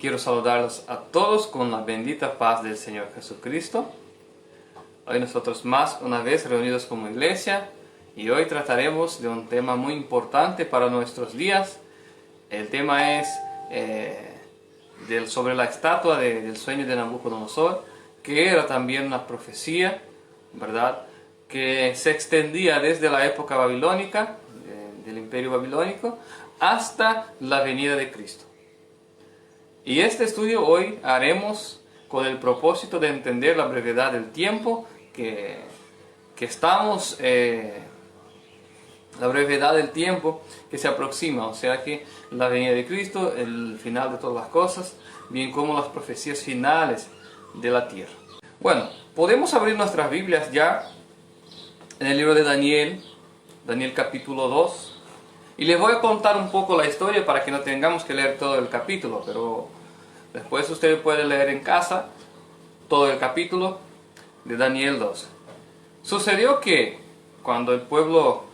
Quiero saludarlos a todos con la bendita paz del Señor Jesucristo. Hoy nosotros más una vez reunidos como iglesia y hoy trataremos de un tema muy importante para nuestros días. El tema es sobre la estatua del sueño de Nabucodonosor, que era también una profecía, ¿verdad?, que se extendía desde la época babilónica, del imperio babilónico, hasta la venida de Cristo. Y este estudio hoy haremos con el propósito de entender la brevedad del tiempo que estamos, la brevedad del tiempo que se aproxima, o sea que la venida de Cristo, el final de todas las cosas, bien como las profecías finales de la tierra. Bueno, podemos abrir nuestras Biblias ya en el libro de Daniel capítulo 2. Y les voy a contar un poco la historia para que no tengamos que leer todo el capítulo, pero después usted puede leer en casa todo el capítulo de Daniel 2. Sucedió que cuando el pueblo,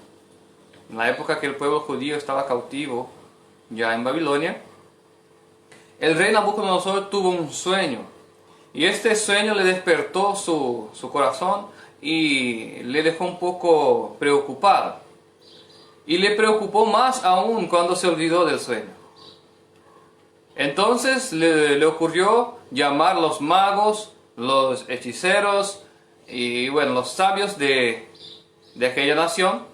en la época que el pueblo judío estaba cautivo ya en Babilonia, el rey Nabucodonosor tuvo un sueño. Y este sueño le despertó su corazón y le dejó un poco preocupado. Y le preocupó más aún cuando se olvidó del sueño. Entonces le ocurrió llamar a los magos, los hechiceros y bueno, los sabios de aquella nación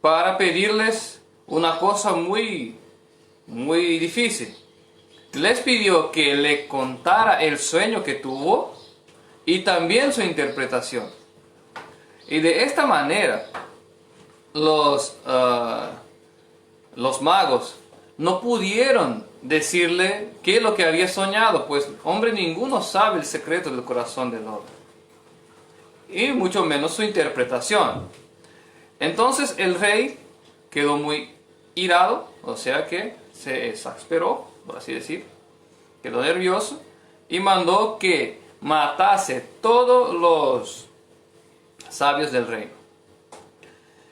para pedirles una cosa muy difícil. Les pidió que le contara el sueño que tuvo y también su interpretación. Y de esta manera los magos no pudieron decirle qué es lo que había soñado, pues hombre ninguno sabe el secreto del corazón del hombre, y mucho menos su interpretación. Entonces el rey quedó muy irado, o sea que se exasperó, por así decir, quedó nervioso y mandó que matase todos los sabios del reino.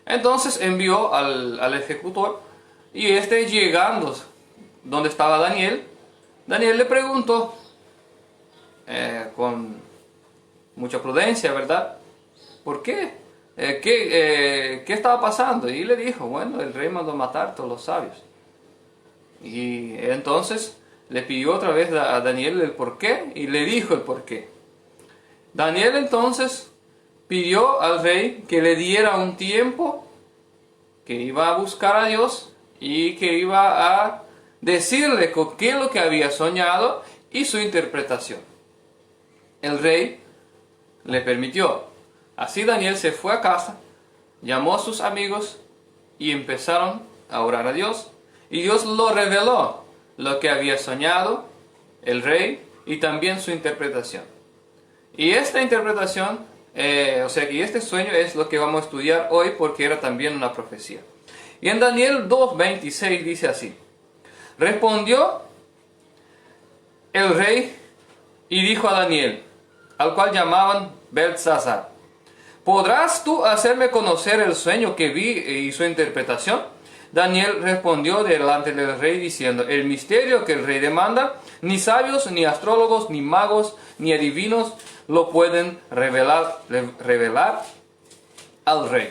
Entonces envió al ejecutor, y llegando donde estaba Daniel le preguntó con mucha prudencia, ¿verdad?, ¿por qué? ¿Qué estaba pasando? Y le dijo, bueno, el rey mandó matar a todos los sabios. Y entonces le pidió otra vez a Daniel el porqué, y le dijo el porqué. Daniel entonces pidió al rey que le diera un tiempo, que iba a buscar a Dios y que iba a decirle qué es lo que había soñado y su interpretación. El rey le permitió. Así Daniel se fue a casa, llamó a sus amigos y empezaron a orar a Dios. Y Dios lo reveló, lo que había soñado el rey y también su interpretación. Y esta interpretación, o sea que este sueño es lo que vamos a estudiar hoy, porque era también una profecía. Y en Daniel 2:26 dice así: respondió el rey y dijo a Daniel, al cual llamaban Beltsasar: ¿podrás tú hacerme conocer el sueño que vi y su interpretación? Daniel respondió delante del rey diciendo: el misterio que el rey demanda, ni sabios, ni astrólogos, ni magos, ni adivinos lo pueden revelar al rey.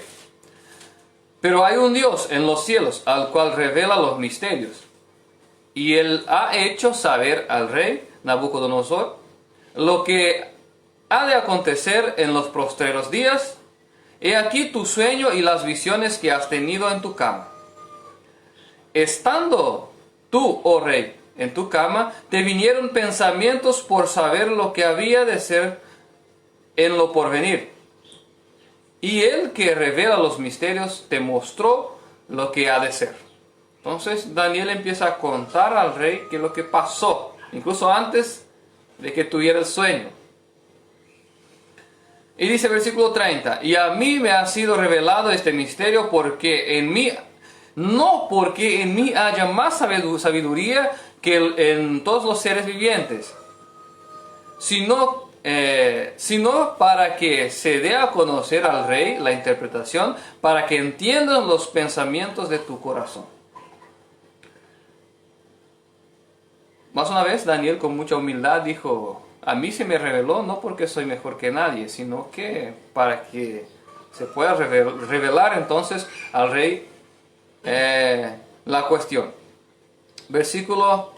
Pero hay un Dios en los cielos, al cual revela los misterios. Y él ha hecho saber al rey Nabucodonosor lo que ha de acontecer en los postreros días. He aquí tu sueño y las visiones que has tenido en tu cama. Estando tú, oh rey, en tu cama, te vinieron pensamientos por saber lo que había de ser en lo porvenir. Y él que revela los misterios te mostró lo que ha de ser. Entonces Daniel empieza a contar al rey qué es lo que pasó, incluso antes de que tuviera el sueño. Y dice versículo 30, y a mí me ha sido revelado este misterio no porque en mí haya más sabiduría que en todos los seres vivientes, sino para que se dé a conocer al rey la interpretación, para que entiendan los pensamientos de tu corazón. Más una vez, Daniel con mucha humildad dijo, a mí se me reveló no porque soy mejor que nadie, sino que para que se pueda revelar entonces al rey la cuestión. Versículo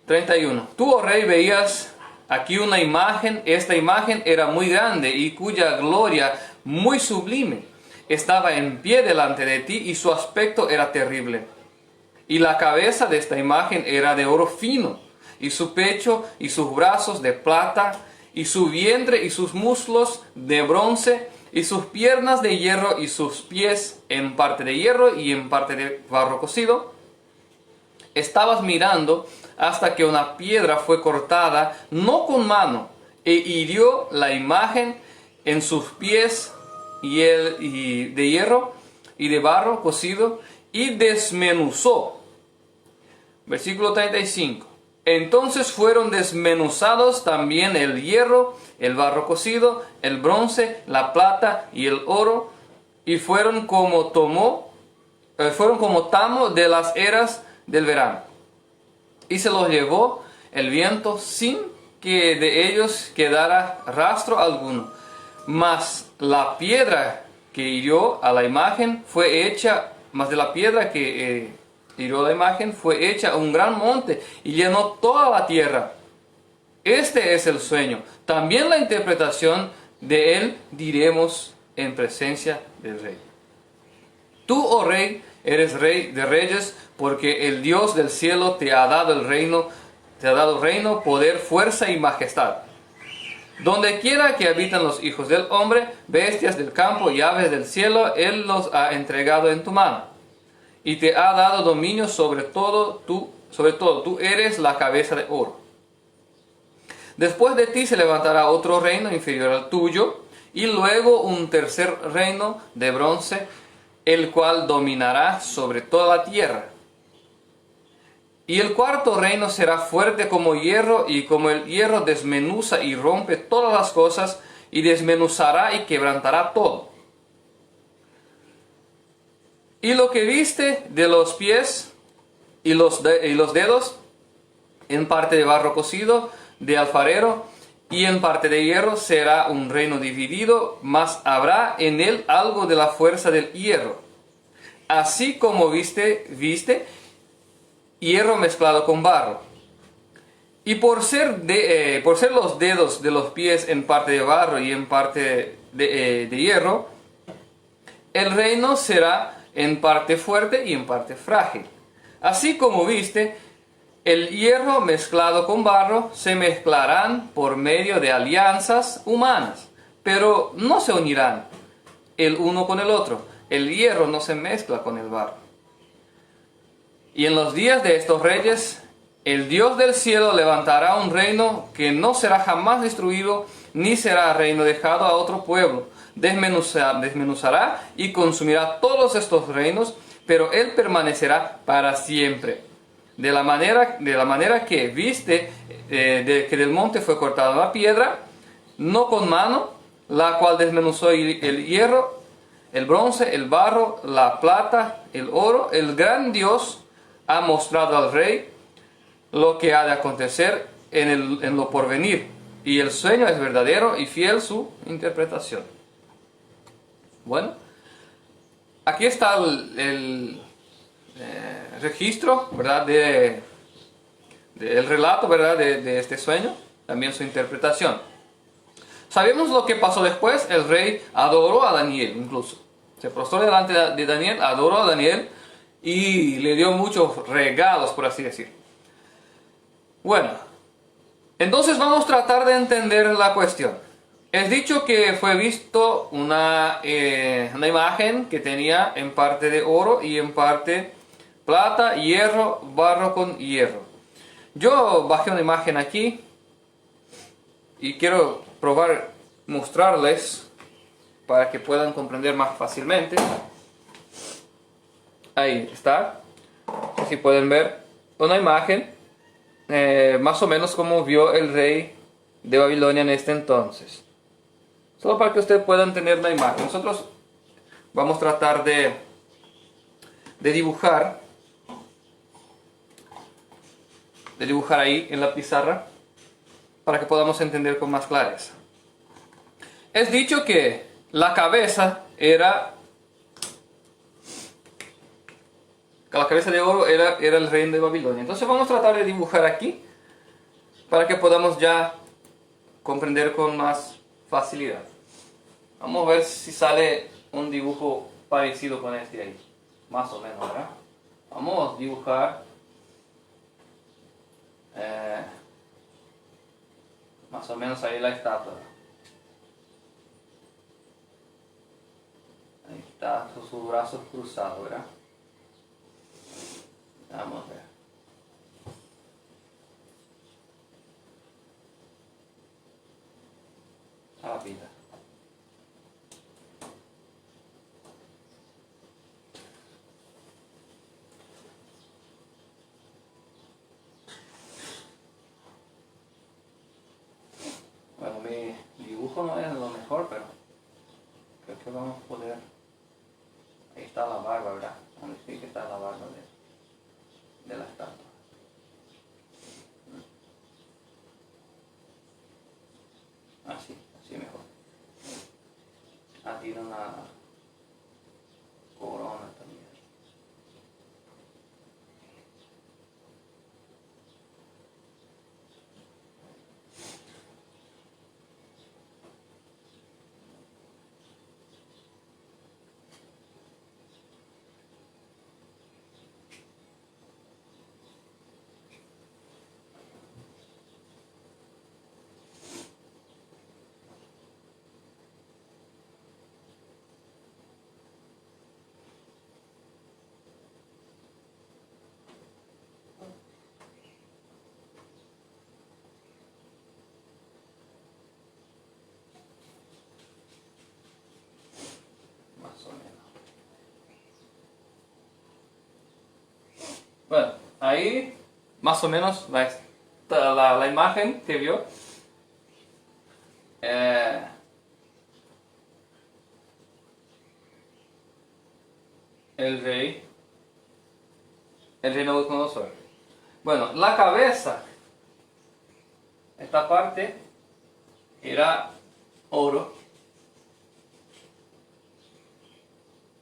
31. Tú, oh rey, veías aquí una imagen. Esta imagen era muy grande y cuya gloria muy sublime estaba en pie delante de ti y su aspecto era terrible. Y la cabeza de esta imagen era de oro fino, y su pecho y sus brazos de plata, y su vientre y sus muslos de bronce, y sus piernas de hierro y sus pies en parte de hierro y en parte de barro cocido. Estabas mirando hasta que una piedra fue cortada, no con mano, e hirió la imagen en sus pies y de hierro y de barro cocido, y desmenuzó. Versículo 35. Entonces fueron desmenuzados también el hierro, el barro cocido, el bronce, la plata y el oro, y fueron como tamo de las eras del verano. Y se los llevó el viento sin que de ellos quedara rastro alguno. Mas la piedra que hirió a la imagen fue hecha, mas de la piedra que hirió la imagen fue hecha un gran monte y llenó toda la tierra. Este es el sueño. También la interpretación de él diremos en presencia del rey. Tú, oh rey, eres rey de reyes, porque el Dios del cielo te ha dado el reino, poder, fuerza y majestad. Donde quiera que habitan los hijos del hombre, bestias del campo y aves del cielo, él los ha entregado en tu mano. Y te ha dado dominio sobre todo, tú eres la cabeza de oro. Después de ti se levantará otro reino inferior al tuyo, y luego un tercer reino de bronce, el cual dominará sobre toda la tierra. Y el cuarto reino será fuerte como hierro, y como el hierro desmenuza y rompe todas las cosas, y desmenuzará y quebrantará todo. Y lo que viste de los pies y los dedos, en parte de barro cocido, de alfarero, y en parte de hierro, será un reino dividido, mas habrá en él algo de la fuerza del hierro. Así como viste hierro mezclado con barro. Y por ser los dedos de los pies en parte de barro y en parte de hierro, el reino será en parte fuerte y en parte frágil. Así como viste, el hierro mezclado con barro se mezclarán por medio de alianzas humanas, pero no se unirán el uno con el otro. El hierro no se mezcla con el barro. Y en los días de estos reyes, el Dios del cielo levantará un reino que no será jamás destruido, ni será reino dejado a otro pueblo. Desmenuzará y consumirá todos estos reinos, pero él permanecerá para siempre. De la manera que viste que del monte fue cortada la piedra, no con mano, la cual desmenuzó el hierro, el bronce, el barro, la plata, el oro, el gran Dios ha mostrado al rey lo que ha de acontecer en lo porvenir, y el sueño es verdadero y fiel su interpretación. Bueno, aquí está el registro, ¿verdad?, el relato, ¿verdad?, de este sueño, también su interpretación. Sabemos lo que pasó después. El rey adoró a Daniel, incluso se postró delante de Daniel, adoró a Daniel y le dio muchos regalos, por así decir. Bueno, entonces vamos a tratar de entender la cuestión. Es dicho que fue visto una imagen que tenía en parte de oro y en parte plata, hierro, barro con hierro. Yo bajé una imagen aquí y quiero mostrarles para que puedan comprender más fácilmente. Ahí está. Si pueden ver una imagen, más o menos como vio el rey de Babilonia en este entonces. Solo para que ustedes puedan tener la imagen. Nosotros vamos a tratar de dibujar de dibujar ahí en la pizarra para que podamos entender con más clareza. Es dicho que la cabeza de oro era el rey de Babilonia. Entonces vamos a tratar de dibujar aquí para que podamos ya comprender con más facilidad. Vamos a ver si sale un dibujo parecido con este ahí. Más o menos, ¿verdad? Vamos a dibujar más o menos ahí la estatua. Ahí está, sus brazos cruzados, ¿verdad? Vamos a ver. A la vida. Bueno, mi dibujo no es lo mejor, pero creo que vamos a poder. Ahí está la barba, ¿verdad? Donde sí que está la barba de la estatua. Así mejor. Ah, tiene una corona también. Más o menos. Bueno, ahí más o menos la imagen que vio. El rey Nabucodonosor. Bueno, la cabeza, esta parte era oro,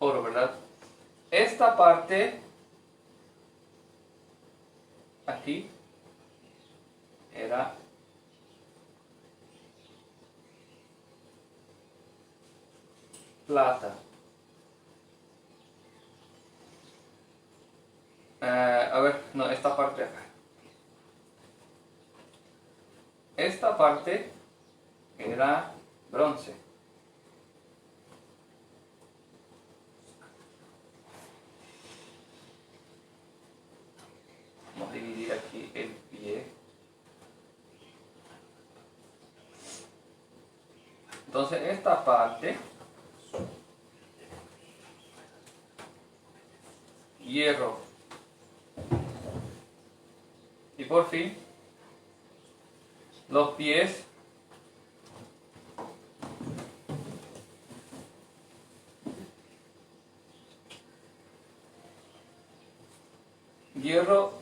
¿verdad? Esta parte aquí era plata. A ver, no, esta parte acá. Esta parte era bronce. Vamos a dividir aquí el pie. Entonces esta parte, hierro. Y por fin, los pies, hierro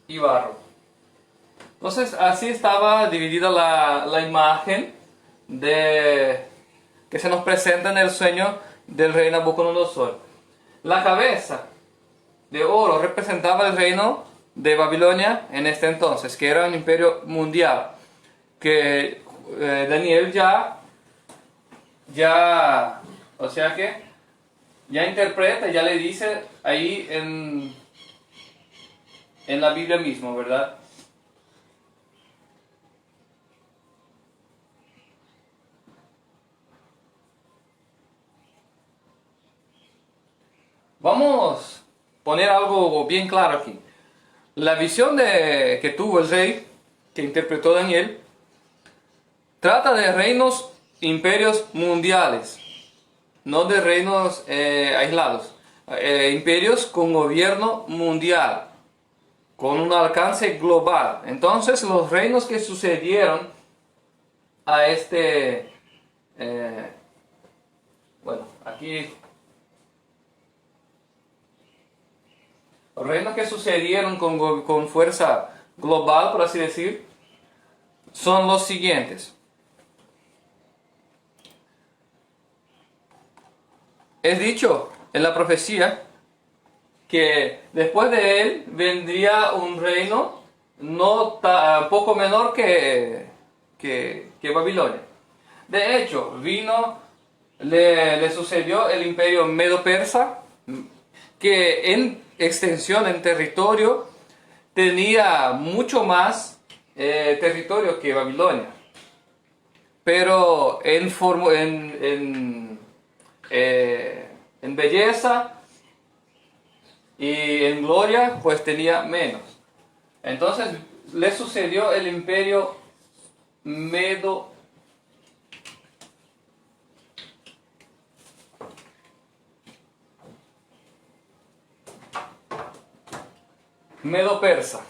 y barro. Entonces así estaba dividida la imagen que se nos presenta en el sueño del rey Nabucodonosor. La cabeza de oro representaba el reino de Babilonia en este entonces, que era un imperio mundial, que Daniel o sea que ya interpreta, ya le dice ahí en la Biblia mismo, ¿verdad? Vamos a poner algo bien claro aquí. La visión que tuvo el rey, que interpretó Daniel, trata de reinos, imperios mundiales, no de reinos aislados. Imperios con gobierno mundial, con un alcance global. Entonces los reinos que sucedieron a bueno, aquí reinos que sucedieron con fuerza global, por así decir, son los siguientes. Es dicho en la profecía que después de él vendría un reino poco menor que Babilonia. De hecho, le sucedió el imperio medo-persa, que en extensión, en territorio, tenía mucho más territorio que Babilonia. Pero en belleza y en gloria, pues tenía menos. Entonces le sucedió el imperio Medo-persa.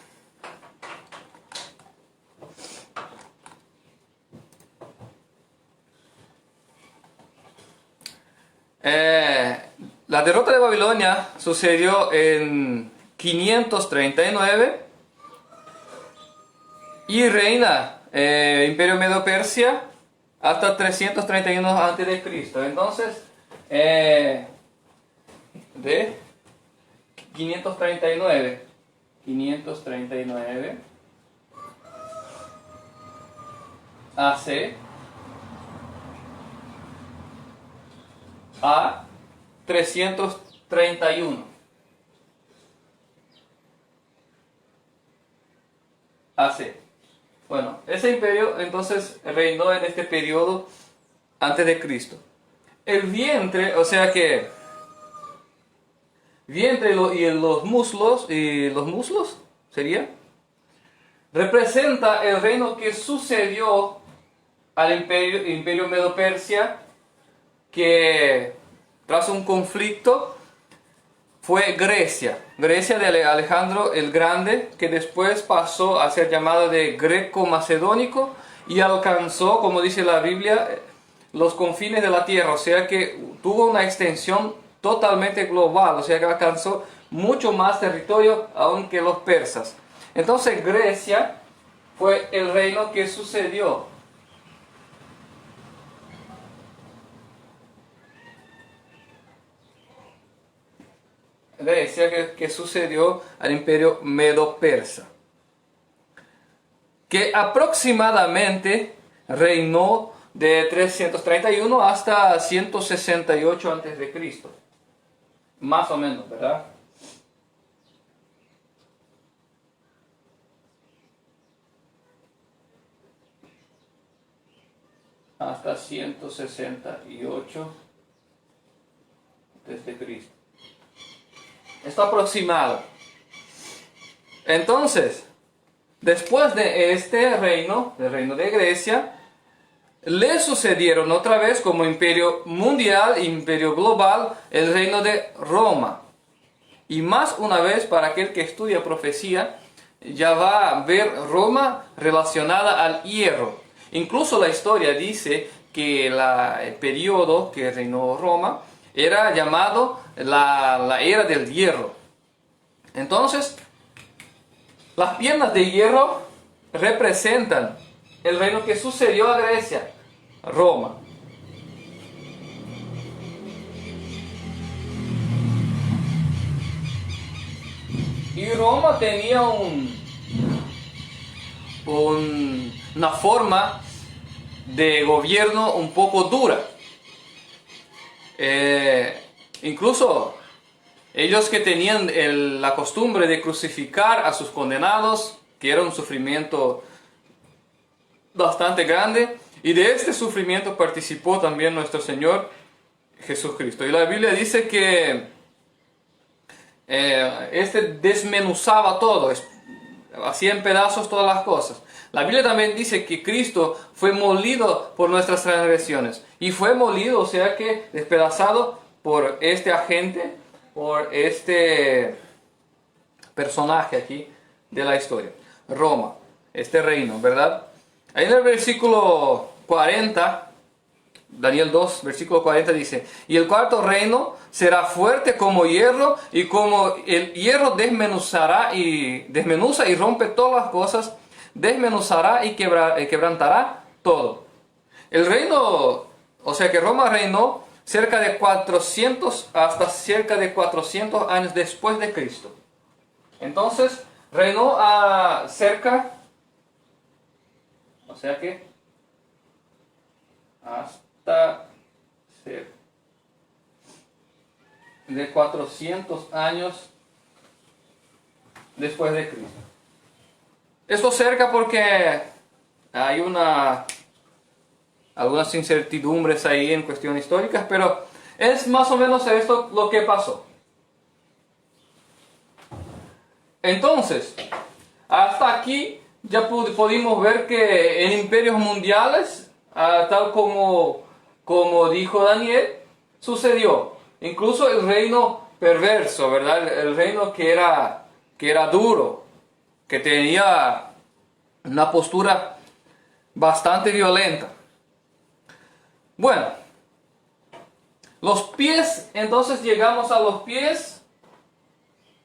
La derrota de Babilonia sucedió en 539 y reina Imperio Medo-Persia hasta 331 a.C. Entonces, de 539 AC a 331 AC. Bueno, ese imperio entonces reinó en este periodo antes de Cristo. El vientre, o sea que vientre y los muslos sería, representa el reino que sucedió al imperio Medo-Persia, que tras un conflicto fue Grecia de Alejandro el Grande, que después pasó a ser llamado de greco-macedónico y alcanzó, como dice la Biblia, los confines de la tierra, o sea que tuvo una extensión totalmente global, o sea que alcanzó mucho más territorio aún que los persas. Entonces Grecia fue el reino que sucedió. Grecia que sucedió al imperio Medo-Persa, que aproximadamente reinó de 331 hasta 168 a.C. Más o menos, ¿verdad? Hasta 168 desde Cristo. Está aproximado. Entonces, después de este reino, el reino de Grecia, le sucedieron otra vez como imperio mundial, imperio global, el reino de Roma. Y más una vez, para aquel que estudia profecía, ya va a ver Roma relacionada al hierro. Incluso la historia dice que el periodo que reinó Roma era llamado la era del hierro. Entonces, las piernas de hierro representan el reino que sucedió a Grecia, Roma. Y Roma tenía una forma de gobierno un poco dura. Incluso ellos que tenían la costumbre de crucificar a sus condenados, que era un sufrimiento bastante grande, y de este sufrimiento participó también nuestro Señor Jesucristo. Y la Biblia dice que desmenuzaba todo, hacía en pedazos todas las cosas. La Biblia también dice que Cristo fue molido por nuestras transgresiones. Y fue molido, o sea que despedazado por este agente, por este personaje aquí de la historia. Roma, este reino, ¿verdad? Ahí en el versículo 40 Daniel 2, versículo 40 dice, y el cuarto reino será fuerte como hierro, y como el hierro desmenuza y rompe todas las cosas, desmenuzará y quebrantará todo. El reino, o sea que Roma reinó cerca de 400 hasta cerca de 400 años después de Cristo. Entonces, reinó cerca, o sea que hasta cerca de 400 años después de Cristo. Esto cerca porque hay algunas incertidumbres ahí en cuestiones históricas, pero es más o menos esto lo que pasó. Entonces, hasta aquí ya pudimos ver que en imperios mundiales, tal como dijo Daniel, sucedió. Incluso el reino perverso, ¿verdad? El reino que era duro, que tenía una postura bastante violenta. Bueno, los pies, entonces llegamos a los pies,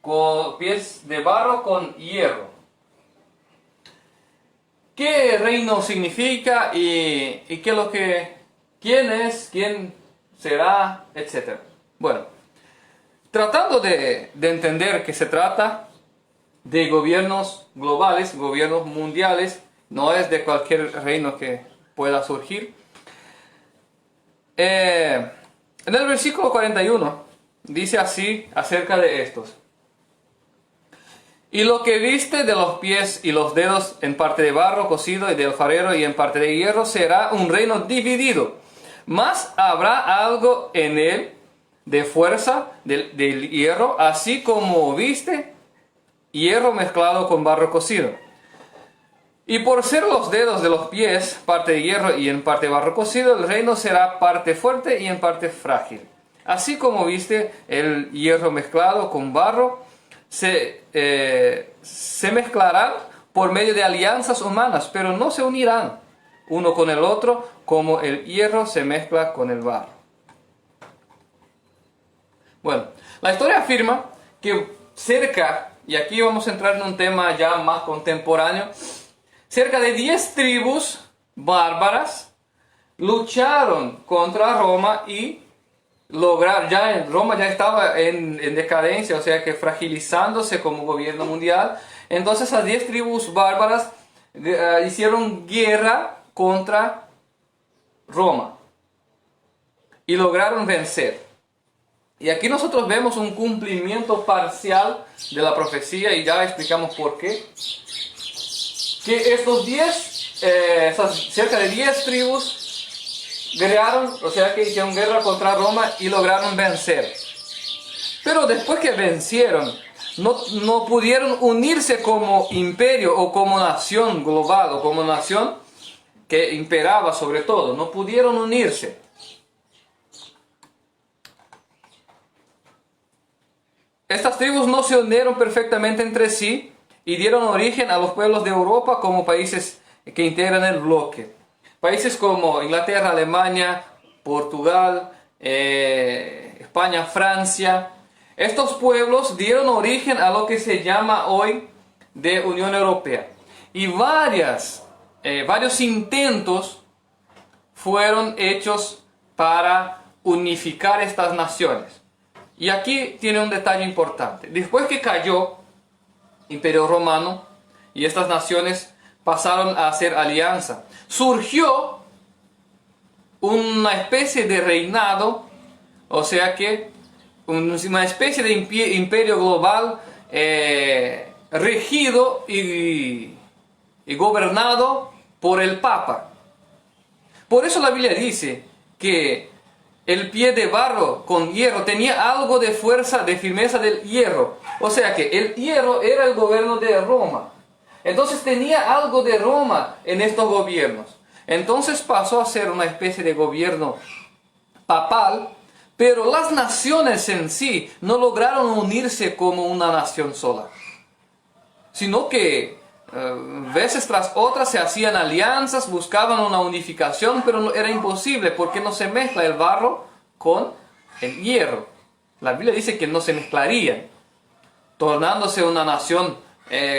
con pies de barro con hierro. ¿Qué reino significa y qué es lo que, quién es, quién será, etcétera? Bueno, tratando de entender que se trata de gobiernos globales, gobiernos mundiales, no es de cualquier reino que pueda surgir. En el versículo 41 dice así acerca de estos: y lo que viste de los pies y los dedos en parte de barro cocido y de alfarero y en parte de hierro será un reino dividido, mas habrá algo en él de fuerza del hierro, así como viste hierro mezclado con barro cocido. Y por ser los dedos de los pies parte de hierro y en parte barro cocido, el reino será parte fuerte y en parte frágil. Así como viste el hierro mezclado con barro, se mezclarán por medio de alianzas humanas, pero no se unirán uno con el otro, como el hierro se mezcla con el barro. Bueno, la historia afirma que cerca, y aquí vamos a entrar en un tema ya más contemporáneo, cerca de 10 tribus bárbaras lucharon contra Roma y lograron, Roma ya estaba en decadencia, o sea que fragilizándose como gobierno mundial. Entonces las 10 tribus bárbaras hicieron guerra contra Roma y lograron vencer. Y aquí nosotros vemos un cumplimiento parcial de la profecía y ya explicamos por qué. Que estos 10, cerca de 10 tribus guerrearon, o sea que hicieron guerra contra Roma y lograron vencer. Pero después que vencieron, no pudieron unirse como imperio o como nación global o como nación que imperaba sobre todo. No pudieron unirse. Estas tribus no se unieron perfectamente entre sí y dieron origen a los pueblos de Europa como países que integran el bloque. Países como Inglaterra, Alemania, Portugal, España, Francia. Estos pueblos dieron origen a lo que se llama hoy de Unión Europea. Y varios intentos fueron hechos para unificar estas naciones. Y aquí tiene un detalle importante. Después que cayó Imperio Romano y estas naciones pasaron a hacer alianza, surgió una especie de reinado, o sea que una especie de imperio global regido y gobernado por el Papa. Por eso la Biblia dice que el pie de barro con hierro tenía algo de fuerza, de firmeza del hierro. O sea que el hierro era el gobierno de Roma. Entonces tenía algo de Roma en estos gobiernos. Entonces pasó a ser una especie de gobierno papal, pero las naciones en sí no lograron unirse como una nación sola. Sino que veces tras otras se hacían alianzas, buscaban una unificación, pero era imposible porque no se mezcla el barro con el hierro. La Biblia dice que no se mezclarían, tornándose una nación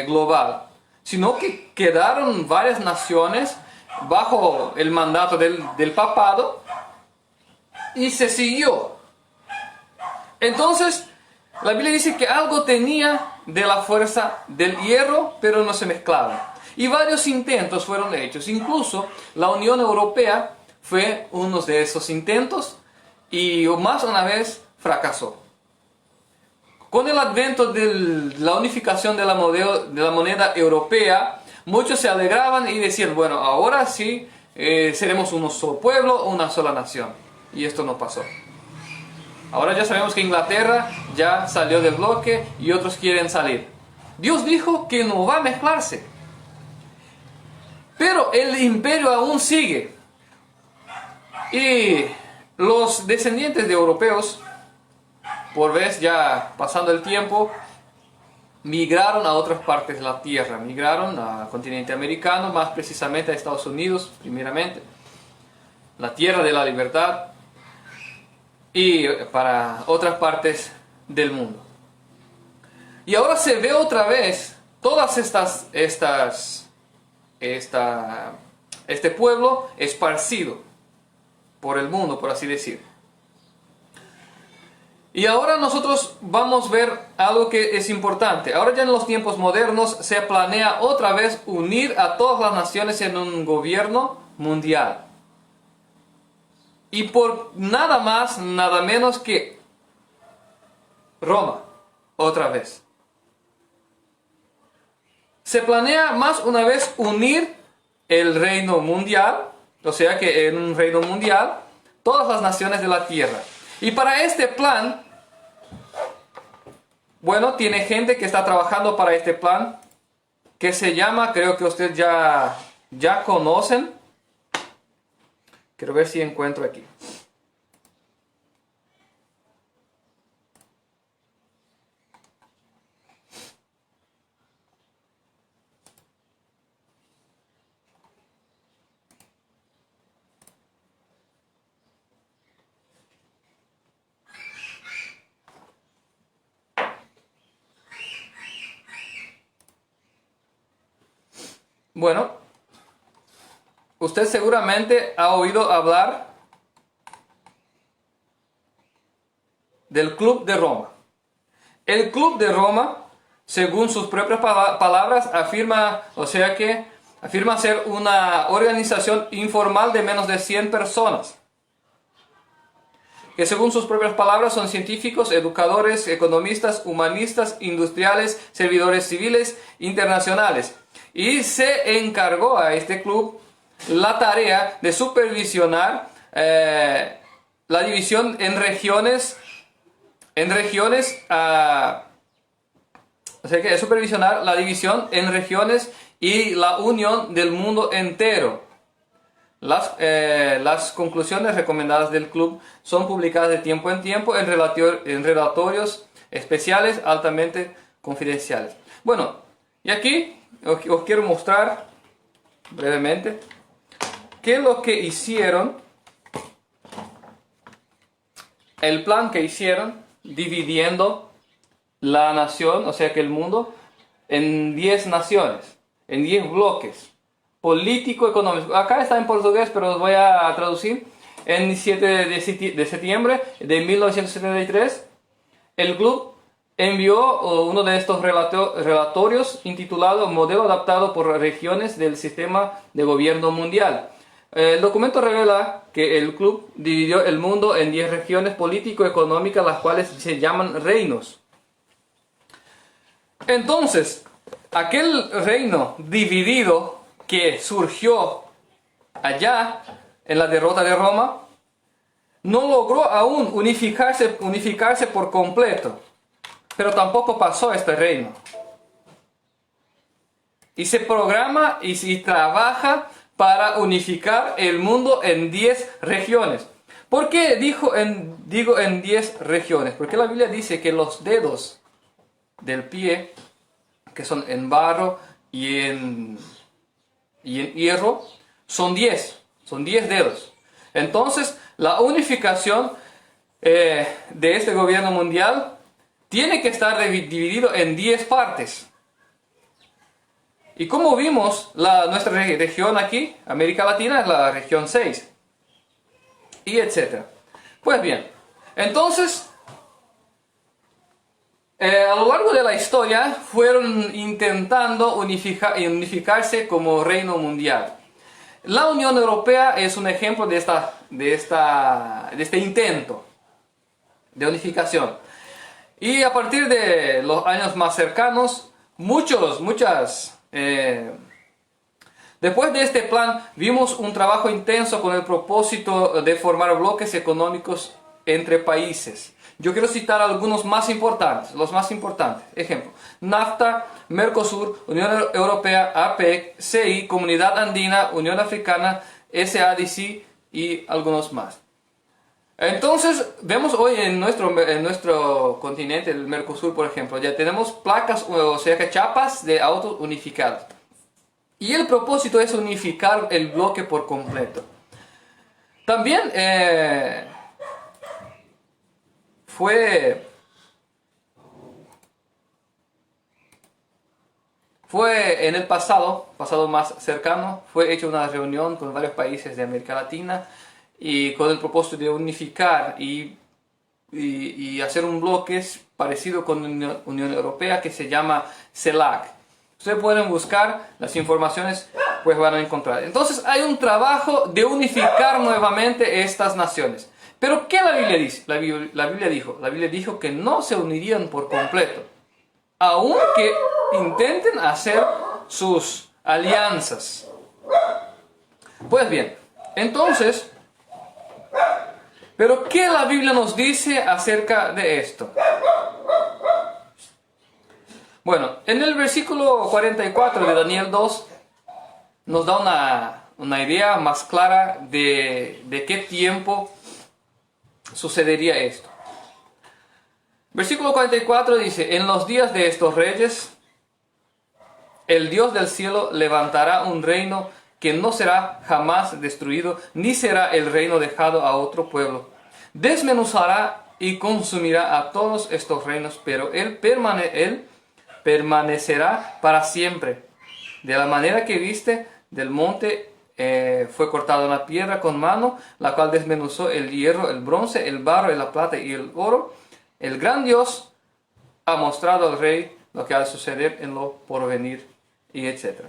global, sino que quedaron varias naciones bajo el mandato del papado y se siguió. Entonces, la Biblia dice que algo tenía de la fuerza del hierro, pero no se mezclaban. Y varios intentos fueron hechos. Incluso la Unión Europea fue uno de esos intentos y más una vez fracasó. Con el advento de la unificación de la moneda europea, muchos se alegraban y decían, bueno, ahora sí seremos un solo pueblo, una sola nación. Y esto no pasó. Ahora ya sabemos que Inglaterra ya salió del bloque y otros quieren salir. Dios dijo que no va a mezclarse. Pero el imperio aún sigue. Y los descendientes de europeos, por vez ya pasando el tiempo, migraron a otras partes de la tierra. Migraron al continente americano, más precisamente a Estados Unidos, primeramente. La tierra de la libertad. Y para otras partes del mundo. Y ahora se ve otra vez todas este pueblo esparcido por el mundo, por así decir. Y ahora nosotros vamos a ver algo que es importante. Ahora ya en los tiempos modernos se planea otra vez unir a todas las naciones en un gobierno mundial. Y por nada más, nada menos que Roma, otra vez. Se planea más una vez unir el reino mundial, o sea que en un reino mundial, todas las naciones de la tierra. Y para este plan, bueno, tiene gente que está trabajando para este plan, que se llama, creo que ustedes ya conocen. Quiero ver si encuentro aquí. Bueno, usted seguramente ha oído hablar del Club de Roma. El Club de Roma, según sus propias palabras, afirma ser una organización informal de menos de 100 personas. Que según sus propias palabras son científicos, educadores, economistas, humanistas, industriales, servidores civiles, internacionales. Y se encargó a este club la tarea de supervisionar la división en regiones, supervisionar la división en regiones y la unión del mundo entero. Las conclusiones recomendadas del club son publicadas de tiempo en tiempo en relatorios especiales altamente confidenciales. Bueno, y aquí os quiero mostrar brevemente qué es lo que hicieron, el plan que hicieron dividiendo la nación, o sea que el mundo, en 10 naciones, en 10 bloques. Político, económico. Acá está en portugués, pero os voy a traducir. En 7 de septiembre de 1973, el club envió uno de estos relatorios intitulado Modelo adaptado por regiones del sistema de gobierno mundial. El documento revela que el club dividió el mundo en 10 regiones político-económicas, las cuales se llaman reinos. Entonces, aquel reino dividido que surgió allá en la derrota de Roma, no logró aún unificarse por completo, pero tampoco pasó este reino. Y se programa y trabaja para unificar el mundo en 10 regiones. ¿Por qué digo en 10 regiones? Porque la Biblia dice que los dedos del pie, que son en barro, y en hierro son 10 dedos. Entonces, la unificación de este gobierno mundial tiene que estar dividido en 10 partes. Y como vimos, nuestra región aquí, América Latina, es la región 6. Y etcétera. Pues bien, entonces, a lo largo de la historia fueron intentando unificarse como reino mundial. La Unión Europea es un ejemplo de este intento de unificación. Y a partir de los años más cercanos, después de este plan, vimos un trabajo intenso con el propósito de formar bloques económicos entre países. Yo quiero citar algunos más importantes, los más importantes. Ejemplo, NAFTA, Mercosur, Unión Europea, APEC, CI, Comunidad Andina, Unión Africana, SADC y algunos más. Entonces, vemos hoy en nuestro continente, el Mercosur, por ejemplo, ya tenemos placas, o sea, chapas de autos unificadas. Y el propósito es unificar el bloque por completo. También fue en el pasado más cercano, fue hecha una reunión con varios países de América Latina y con el propósito de unificar y hacer un bloque parecido con la Unión Europea que se llama CELAC. Ustedes pueden buscar las informaciones, pues van a encontrar. Entonces hay un trabajo de unificar nuevamente estas naciones. Pero ¿qué la Biblia dice? La Biblia dijo que no se unirían por completo, aunque intenten hacer sus alianzas. Pues bien, entonces, ¿pero qué la Biblia nos dice acerca de esto? Bueno, en el versículo 44 de Daniel 2 nos da una idea más clara de qué tiempo sucedería esto. Versículo 44 dice: en los días de estos reyes, el Dios del cielo levantará un reino que no será jamás destruido, ni será el reino dejado a otro pueblo. Desmenuzará y consumirá a todos estos reinos, pero él permanecerá para siempre. De la manera que viste del monte fue cortada una piedra con mano, la cual desmenuzó el hierro, el bronce, el barro, la plata y el oro. El gran Dios ha mostrado al rey lo que ha de suceder en lo porvenir, y etc.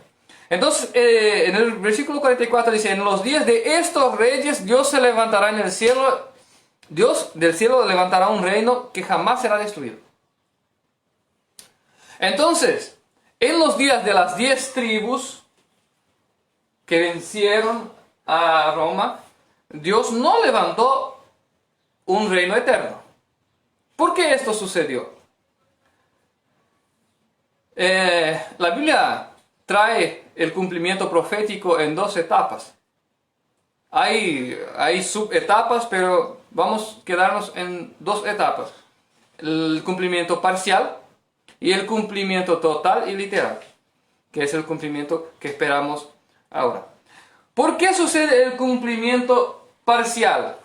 Entonces, en el versículo 44 dice: en los días de estos reyes, Dios se levantará en el cielo, Dios del cielo levantará un reino que jamás será destruido. Entonces, en los días de las 10 tribus que vencieron a Roma, Dios no levantó un reino eterno. ¿Por qué esto sucedió? La Biblia trae el cumplimiento profético en 2 etapas. Hay subetapas, pero vamos a quedarnos en 2 etapas. El cumplimiento parcial y el cumplimiento total y literal, que es el cumplimiento que esperamos ahora. ¿Por qué sucede el cumplimiento parcial?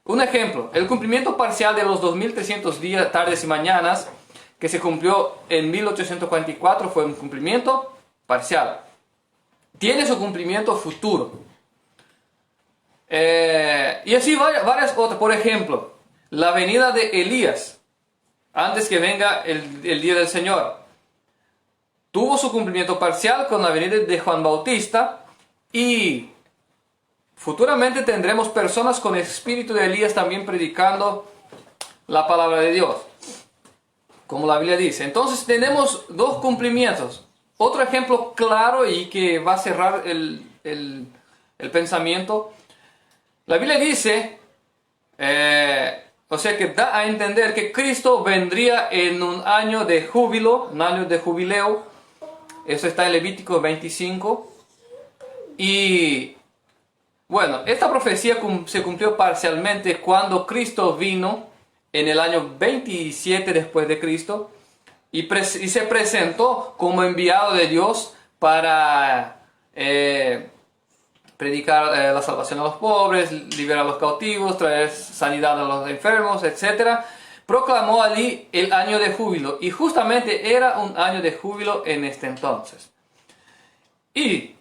Un ejemplo, el cumplimiento parcial de los 2300 días, tardes y mañanas, que se cumplió en 1844, fue un cumplimiento parcial. Tiene su cumplimiento futuro. Y así varias otras. Por ejemplo, la venida de Elías, antes que venga el día del Señor, tuvo su cumplimiento parcial con la venida de Juan Bautista, y futuramente tendremos personas con el espíritu de Elías también predicando la palabra de Dios, como la Biblia dice. Entonces tenemos 2 cumplimientos. Otro ejemplo claro y que va a cerrar el pensamiento. La Biblia dice, o sea que da a entender que Cristo vendría en un año de júbilo, un año de jubileo. Eso está en Levítico 25. Y bueno, esta profecía se cumplió parcialmente cuando Cristo vino en el año 27 después de Cristo y se presentó como enviado de Dios para predicar la salvación a los pobres, liberar a los cautivos, traer sanidad a los enfermos, etc. Proclamó allí el año de júbilo, y justamente era un año de júbilo en este entonces. Y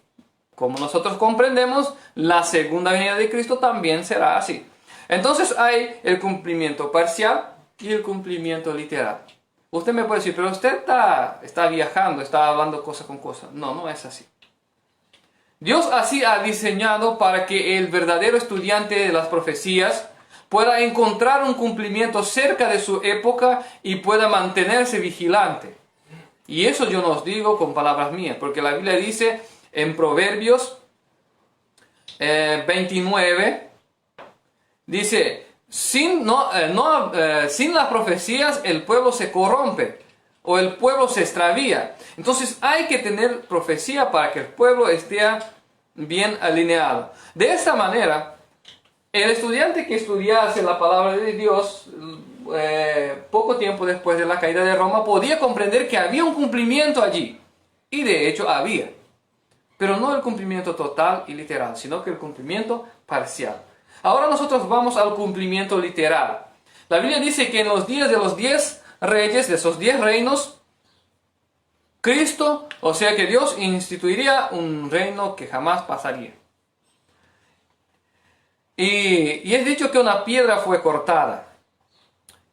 como nosotros comprendemos, la segunda venida de Cristo también será así. Entonces hay el cumplimiento parcial y el cumplimiento literal. Usted me puede decir, pero usted está viajando, está hablando cosa con cosa. No, no es así. Dios así ha diseñado para que el verdadero estudiante de las profecías pueda encontrar un cumplimiento cerca de su época y pueda mantenerse vigilante. Y eso yo no os digo con palabras mías, porque la Biblia dice en Proverbios 29, dice, sin las profecías el pueblo se corrompe o el pueblo se extravía. Entonces hay que tener profecía para que el pueblo esté bien alineado. De esta manera, el estudiante que estudiase la palabra de Dios poco tiempo después de la caída de Roma podía comprender que había un cumplimiento allí. Y de hecho había. Pero no el cumplimiento total y literal, sino que el cumplimiento parcial. Ahora nosotros vamos al cumplimiento literal. La Biblia dice que en los días de los 10 reyes, de esos 10 reinos, Cristo, o sea que Dios instituiría un reino que jamás pasaría. Y es dicho que una piedra fue cortada.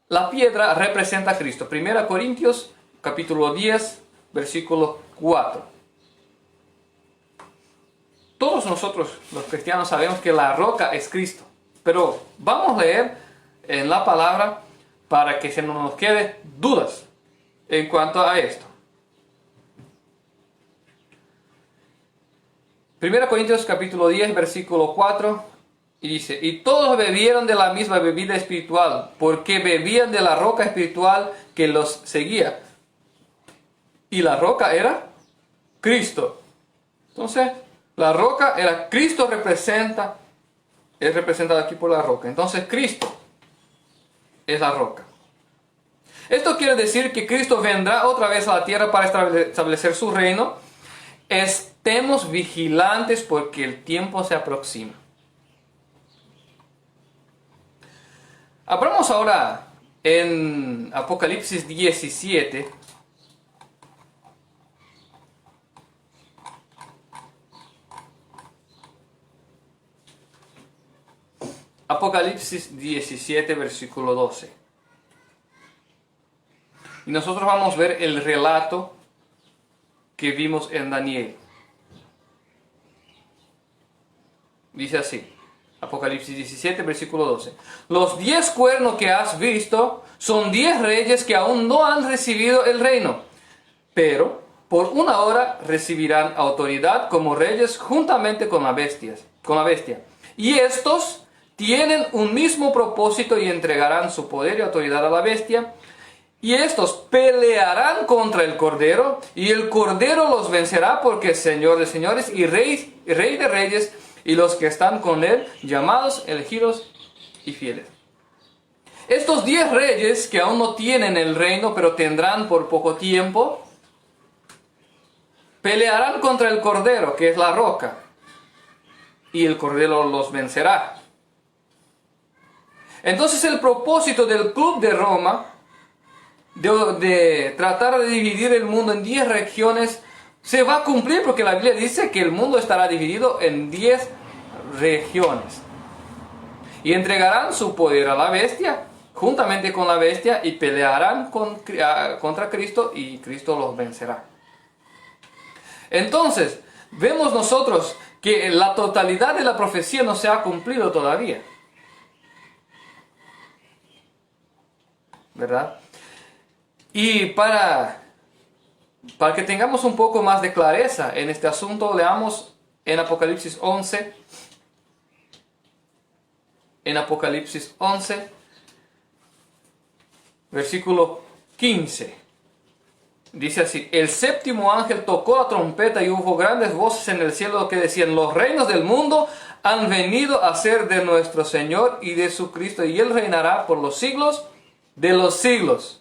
La piedra representa a Cristo. 1 Corintios capítulo 10, versículo 4. Todos nosotros los cristianos sabemos que la roca es Cristo. Pero vamos a leer en la palabra para que se no nos quede dudas en cuanto a esto. 1 Corintios capítulo 10, versículo 4, y dice, y todos bebieron de la misma bebida espiritual, porque bebían de la roca espiritual que los seguía. Y la roca era Cristo. Entonces, la roca era Cristo, es representado aquí por la roca. Entonces, Cristo es la roca. Esto quiere decir que Cristo vendrá otra vez a la tierra para establecer su reino. Estemos vigilantes porque el tiempo se aproxima. Abramos ahora en Apocalipsis 17. Apocalipsis 17, versículo 12. Y nosotros vamos a ver el relato que vimos en Daniel. Dice así, Apocalipsis 17, versículo 12. Los 10 cuernos que has visto son 10 reyes que aún no han recibido el reino, pero por una hora recibirán autoridad como reyes juntamente con la bestia. Y estos tienen un mismo propósito y entregarán su poder y autoridad a la bestia. Y estos pelearán contra el Cordero, y el Cordero los vencerá porque es Señor de señores y Rey de reyes, y los que están con él, llamados, elegidos y fieles. Estos 10 reyes que aún no tienen el reino, pero tendrán por poco tiempo, pelearán contra el Cordero, que es la roca, y el Cordero los vencerá. Entonces el propósito del Club de Roma de tratar de dividir el mundo en 10 regiones se va a cumplir, porque la Biblia dice que el mundo estará dividido en 10 regiones. Y entregarán su poder a la bestia, juntamente con la bestia, y pelearán contra Cristo, y Cristo los vencerá. Entonces, vemos nosotros que la totalidad de la profecía no se ha cumplido todavía. ¿Verdad? Y para que tengamos un poco más de clareza en este asunto, leamos en Apocalipsis 11. En Apocalipsis 11, versículo 15. Dice así: el séptimo ángel tocó la trompeta y hubo grandes voces en el cielo que decían: los reinos del mundo han venido a ser de nuestro Señor y de su Cristo, y Él reinará por los siglos de los siglos.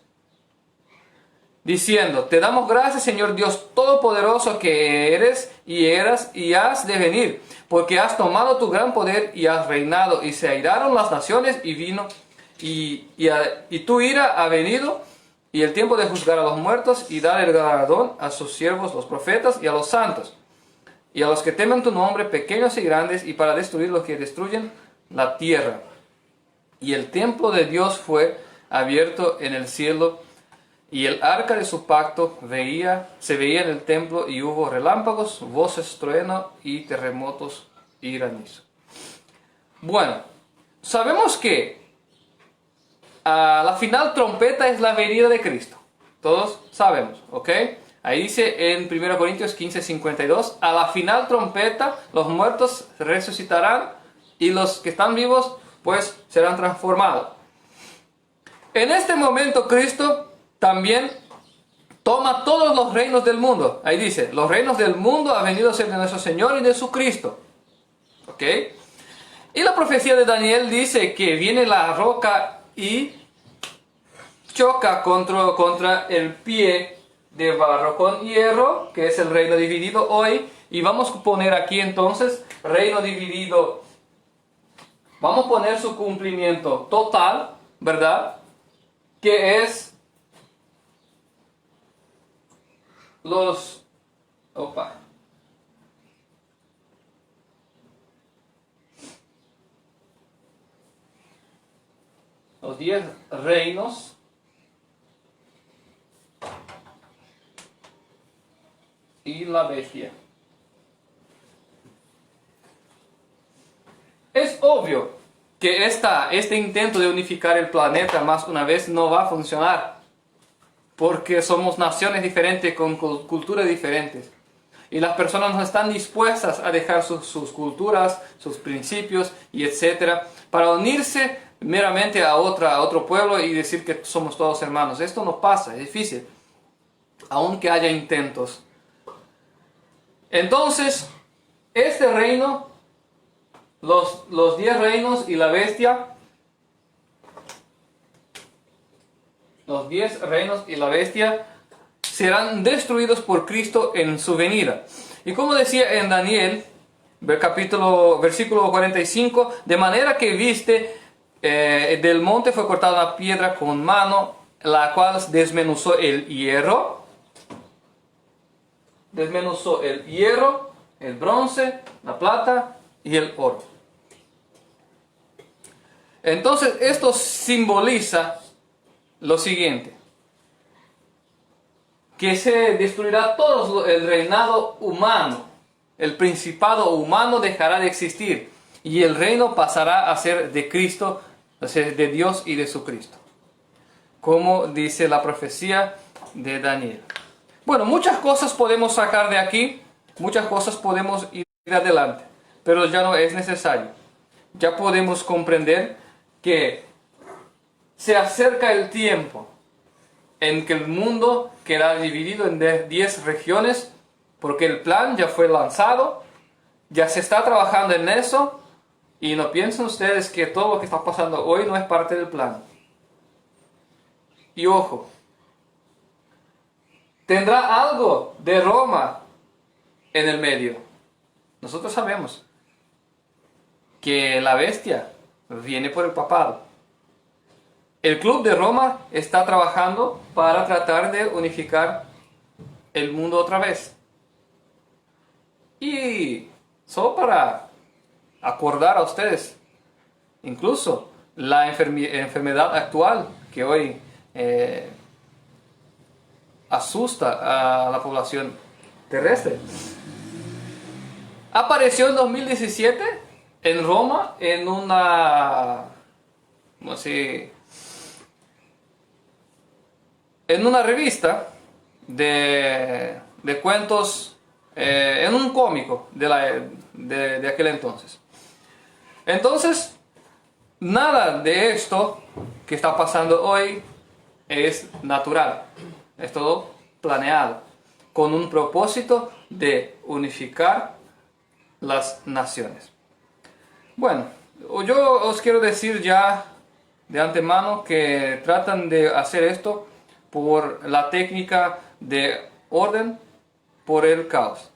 diciendo: te damos gracias, Señor Dios Todopoderoso, que eres y eras y has de venir, porque has tomado tu gran poder y has reinado, y se airaron las naciones y vino, y tu ira ha venido, y el tiempo de juzgar a los muertos y dar el galardón a sus siervos los profetas y a los santos, y a los que temen tu nombre, pequeños y grandes, y para destruir los que destruyen la tierra. Y el templo de Dios fue abierto en el cielo, y el arca de su pacto se veía en el templo, y hubo relámpagos, voces, trueno y terremotos y granizo. Bueno, sabemos que la final trompeta es la venida de Cristo. Todos sabemos, ¿ok? Ahí dice en 1 Corintios 15:52, a la final trompeta los muertos resucitarán y los que están vivos pues serán transformados. En este momento Cristo también toma todos los reinos del mundo. Ahí dice, los reinos del mundo han venido a ser de nuestro Señor y de su Cristo. ¿Ok? Y la profecía de Daniel dice que viene la roca y choca contra el pie de barro con hierro, que es el reino dividido hoy. Y vamos a poner aquí entonces reino dividido. Vamos a poner su cumplimiento total, ¿verdad? Que es los 10 reinos y la bestia. Es obvio que este intento de unificar el planeta más una vez no va a funcionar, porque somos naciones diferentes con culturas diferentes. Y las personas no están dispuestas a dejar sus culturas, sus principios y etcétera, para unirse meramente a otro pueblo y decir que somos todos hermanos. Esto no pasa, es difícil, aunque haya intentos. Entonces, este reino, los 10 reinos y la bestia, los 10 reinos y la bestia serán destruidos por Cristo en su venida. Y como decía en Daniel, versículo 45, de manera que viste del monte fue cortada una piedra con mano, la cual desmenuzó el hierro, el bronce, la plata y el oro. Entonces esto simboliza lo siguiente: que se destruirá todo el reinado humano, el principado humano dejará de existir y el reino pasará a ser de Cristo, a ser de Dios y de su Cristo, como dice la profecía de Daniel. Bueno, muchas cosas podemos sacar de aquí, muchas cosas podemos ir adelante, pero ya no es necesario. Ya podemos comprender que se acerca el tiempo en que el mundo quedará dividido en 10 regiones, porque el plan ya fue lanzado, ya se está trabajando en eso, y no piensen ustedes que todo lo que está pasando hoy no es parte del plan. Y ojo, tendrá algo de Roma en el medio. Nosotros sabemos que la bestia viene por el papado. El Club de Roma está trabajando para tratar de unificar el mundo otra vez. Y solo para acordar a ustedes, incluso la enfermedad actual que hoy asusta a la población terrestre, apareció en 2017 en Roma en una, ¿cómo se? En una revista de cuentos, en un cómico de aquel entonces. Entonces, nada de esto que está pasando hoy es natural. Es todo planeado, con un propósito de unificar las naciones. Bueno, yo os quiero decir ya de antemano que tratan de hacer esto por la técnica de orden, por el caos.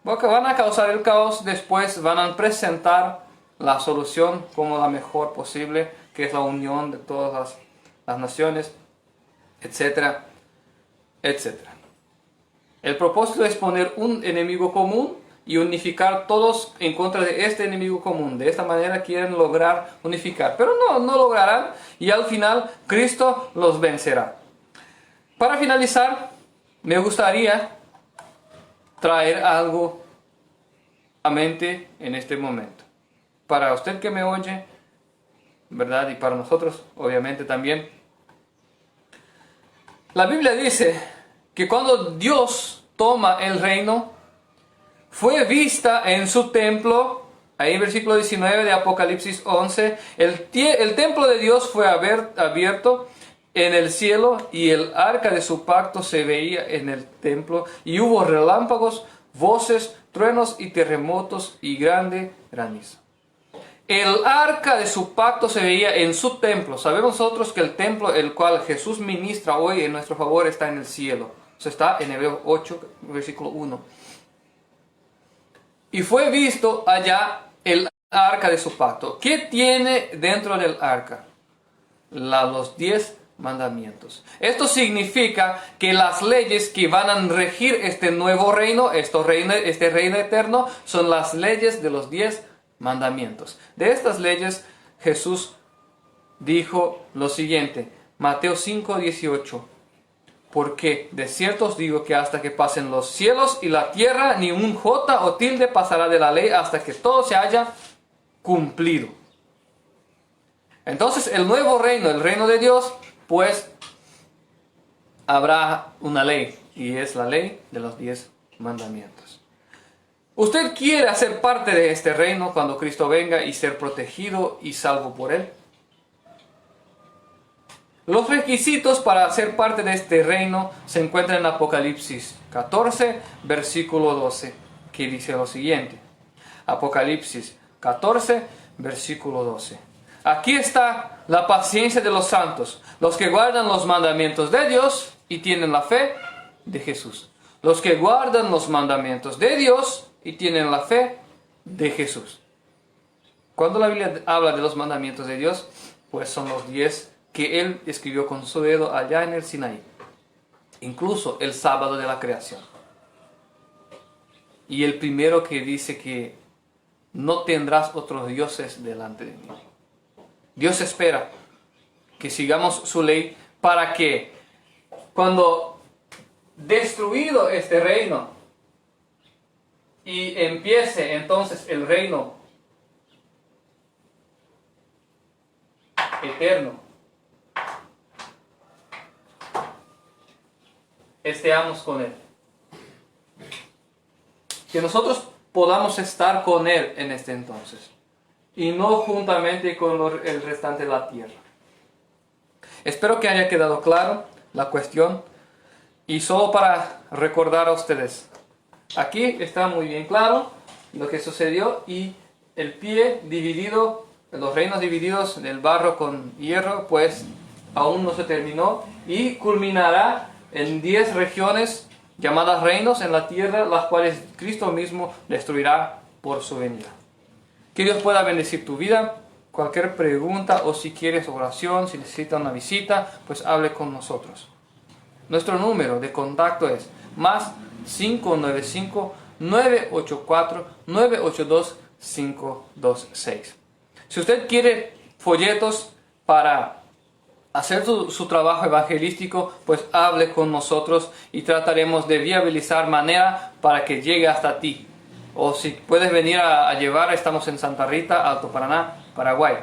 Porque van a causar el caos, después van a presentar la solución como la mejor posible, que es la unión de todas las naciones, etcétera, etcétera. El propósito es poner un enemigo común y unificar todos en contra de este enemigo común. De esta manera quieren lograr unificar, pero no lograrán, y al final Cristo los vencerá. Para finalizar, me gustaría traer algo a mente en este momento. Para usted que me oye, ¿verdad? Y para nosotros, obviamente también. La Biblia dice que cuando Dios toma el reino, fue vista en su templo, ahí en versículo 19 de Apocalipsis 11, el templo de Dios fue abierto en el cielo y el arca de su pacto se veía en el templo y hubo relámpagos, voces, truenos y terremotos y grande granizo. El arca de su pacto se veía en su templo. Sabemos nosotros que el templo el cual Jesús ministra hoy en nuestro favor está en el cielo. Eso está en Hebreos 8, versículo 1. Y fue visto allá el arca de su pacto. ¿Qué tiene dentro del arca? Los 10 mandamientos. Esto significa que las leyes que van a regir este nuevo reino, este reino eterno, son las leyes de los 10 mandamientos. De estas leyes Jesús dijo lo siguiente, Mateo 5, 18. Porque de cierto os digo que hasta que pasen los cielos y la tierra, ni un jota o tilde pasará de la ley hasta que todo se haya cumplido. Entonces el nuevo reino, el reino de Dios, pues habrá una ley, y es la ley de los 10 mandamientos. ¿Usted quiere hacer parte de este reino cuando Cristo venga y ser protegido y salvo por Él? Los requisitos para ser parte de este reino se encuentran en Apocalipsis 14, versículo 12, que dice lo siguiente. Apocalipsis 14, versículo 12. Aquí está la paciencia de los santos, los que guardan los mandamientos de Dios y tienen la fe de Jesús. Los que guardan los mandamientos de Dios y tienen la fe de Jesús. Cuando la Biblia habla de los mandamientos de Dios, pues son los 10 que Él escribió con su dedo allá en el Sinaí. Incluso el sábado de la creación. Y el primero que dice que no tendrás otros dioses delante de mí. Dios espera que sigamos su ley para que cuando destruido este reino y empiece entonces el reino eterno, estemos con Él. Que nosotros podamos estar con Él en este entonces. Y no juntamente con el restante de la tierra. Espero que haya quedado claro la cuestión. Y solo para recordar a ustedes. Aquí está muy bien claro lo que sucedió. Y el pie dividido, los reinos divididos del barro con hierro, pues aún no se terminó. Y culminará en 10 regiones llamadas reinos en la tierra, las cuales Cristo mismo destruirá por su venida. Que Dios pueda bendecir tu vida. Cualquier pregunta o si quieres oración, si necesitas una visita, pues hable con nosotros. Nuestro número de contacto es más 595-984-982-526. Si usted quiere folletos para hacer su trabajo evangelístico, pues hable con nosotros y trataremos de viabilizar manera para que llegue hasta ti. O si puedes venir a llevar, estamos en Santa Rita, Alto Paraná, Paraguay.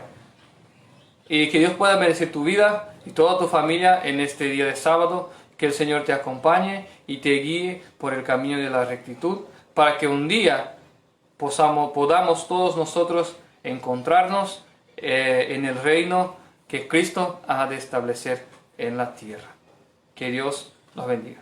Y que Dios pueda bendecir tu vida y toda tu familia en este día de sábado. Que el Señor te acompañe y te guíe por el camino de la rectitud, para que un día podamos todos nosotros encontrarnos en el reino que Cristo ha de establecer en la tierra. Que Dios los bendiga.